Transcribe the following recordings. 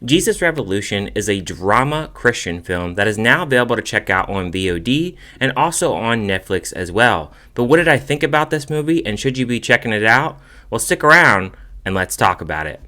Jesus Revolution is a drama Christian film that is now available to check out on VOD and also on Netflix as well. But what did I think about this movie, and should you be checking it out? Well, stick around and let's talk about it.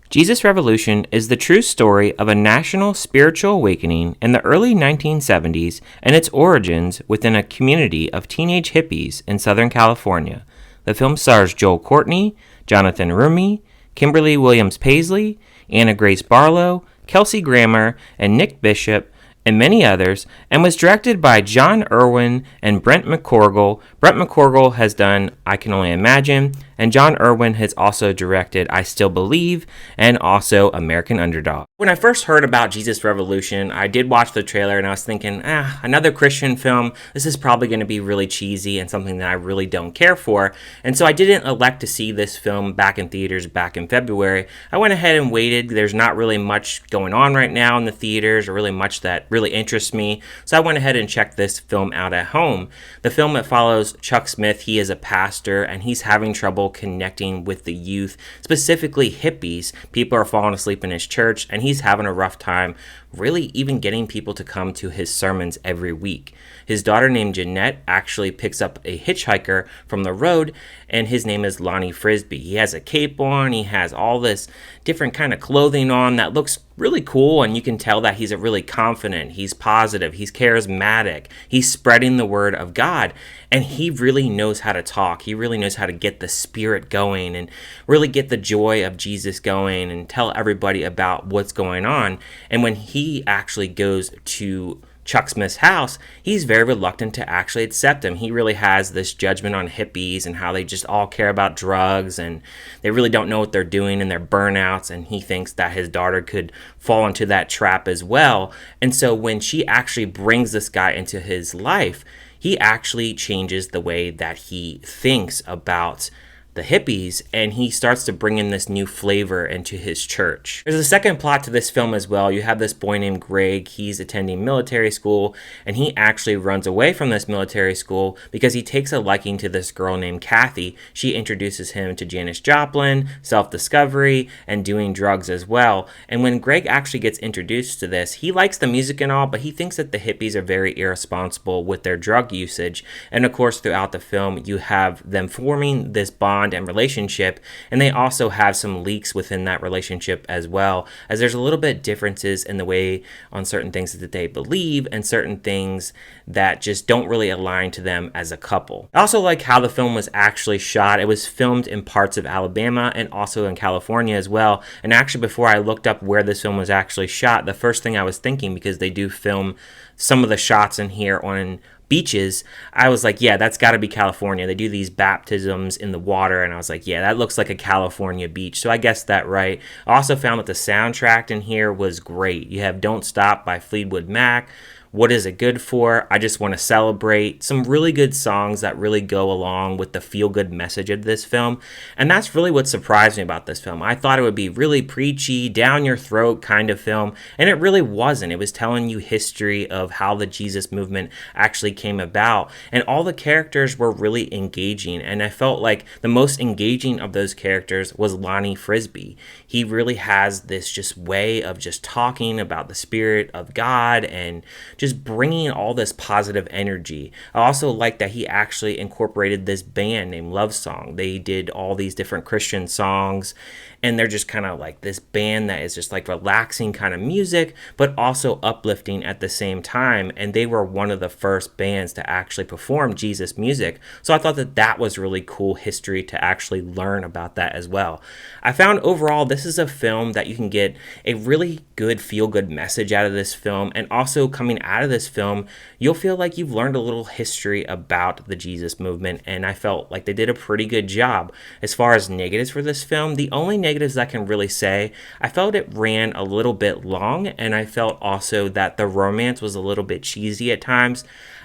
Jesus Revolution is the true story of a national spiritual awakening in the early 1970s and its origins within a community of teenage hippies in Southern California. The film stars Courtney, Jonathan Roumie, Kimberly Williams-Paisley, Anna Grace Barlow, Kelsey Grammer, and Nick Bishop, and many others, and was directed by Jon Erwin and Brent McCorkle. Brent McCorkle has done I Can Only Imagine, and Jon Erwin has also directed I Still Believe, and also American Underdog. When I first heard about Jesus Revolution, I did watch the trailer and I was thinking, another Christian film. This is probably going to be really cheesy and something that I really don't care for. And so I didn't elect to see this film back in theaters back in February. I went ahead and waited. There's not really much going on right now in the theaters, or really much that really interests me. So I went ahead and checked this film out at home. The film, it follows Chuck Smith. He is a pastor and he's having trouble connecting with the youth, specifically hippies. People are falling asleep in his church and he's having a rough time really even getting people to come to his sermons every week. His daughter named Jeanette actually picks up a hitchhiker from the road, and his name is Lonnie Frisbee. He has a cape on, he has all this different kind of clothing on that looks really cool, and you can tell that he's really confident, he's positive, he's charismatic, he's spreading the word of God, and he really knows how to talk. He really knows how to get the spirit going and really get the joy of Jesus going and tell everybody about what's going on. And when he actually goes to Chuck Smith's house, he's very reluctant to actually accept him. He really has this judgment on hippies and how they just all care about drugs and they really don't know what they're doing and their burnouts, and he thinks that his daughter could fall into that trap as well. And so when she actually brings this guy into his life, he actually changes the way that he thinks about the hippies, and he starts to bring in this new flavor into his church. There's a second plot to this film as well. You have this boy named Greg. He's attending military school, and he actually runs away from this military school because he takes a liking to this girl named Kathy. She introduces him to Janis Joplin, self-discovery, and doing drugs as well. And when Greg actually gets introduced to this, he likes the music and all, but he thinks that the hippies are very irresponsible with their drug usage. And of course, throughout the film, you have them forming this bond and relationship, and they also have some leaks within that relationship as well, as there's a little bit differences in the way on certain things that they believe and certain things that just don't really align to them as a couple. I also like how the film was actually shot. It was filmed in parts of Alabama and also in California as well. And actually, before I looked up where this film was actually shot, the first thing I was thinking, because they do film some of the shots in here on beaches, I was like, yeah, that's got to be California. They do these baptisms in the water, and I was like, yeah, that looks like a California beach. So I guessed that right. I also found that the soundtrack in here was great. You have Don't Stop by Fleetwood Mac, What Is It Good For? I Just Want to Celebrate. Some really good songs that really go along with the feel-good message of this film. And that's really what surprised me about this film. I thought it would be really preachy, down-your-throat kind of film, and it really wasn't. It was telling you history of how the Jesus movement actually came about, and all the characters were really engaging, and I felt like the most engaging of those characters was Lonnie Frisbee. He really has this just way of just talking about the Spirit of God and just bringing all this positive energy. I also like that he actually incorporated this band named Love Song. They did all these different Christian songs, and they're just kind of like this band that is just like relaxing kind of music, but also uplifting at the same time. And they were one of the first bands to actually perform Jesus music. So I thought that that was really cool history to actually learn about that as well. I found overall this is a film that you can get a really good feel-good message out of this film, and also coming out of this film, you'll feel like you've learned a little history about the Jesus movement, and I felt like they did a pretty good job. As far as negatives for this film, the only negatives I can really say, I felt it ran a little bit long, and I felt also that the romance was a little bit cheesy at times.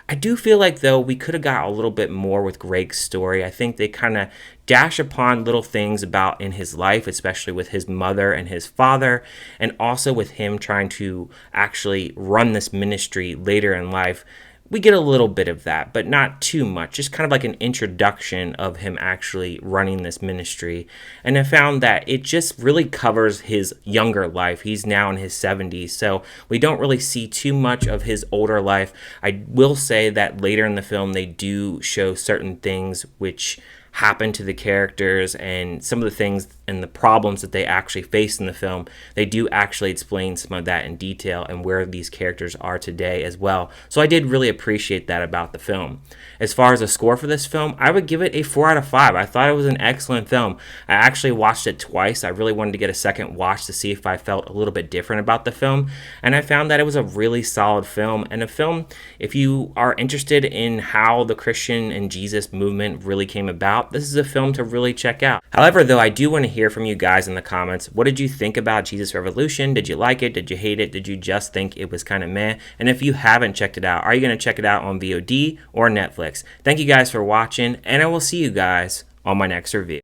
I do feel like, though, we could have got a little bit more with Greg's story. I think they kind of dash upon little things about in his life, especially with his mother and his father, and also with him trying to actually run this ministry later in life we get a little bit of that, but not too much. Just kind of like an introduction of him actually running this ministry. And I found that it just really covers his younger life. He's now in his 70s, so we don't really see too much of his older life. I will say that later in the film, they do show certain things which happen to the characters, and some of the things and the problems that they actually face in the film. They do actually explain some of that in detail and where these characters are today as well. So I did really appreciate that about the film. As far as a score for this film, I would give it a 4 out of 5. I thought it was an excellent film. I actually watched it twice. I really wanted to get a second watch to see if I felt a little bit different about the film, and I found that it was a really solid film, and a film, if you are interested in how the Christian and Jesus movement really came about, this is a film to really check out. However, though, I do want to hear from you guys in the comments. What did you think about Jesus Revolution? Did you like it? Did you hate it? Did you just think it was kind of meh? And if you haven't checked it out, are you going to check it out on VOD or Netflix? Thank you guys for watching, and I will see you guys on my next review.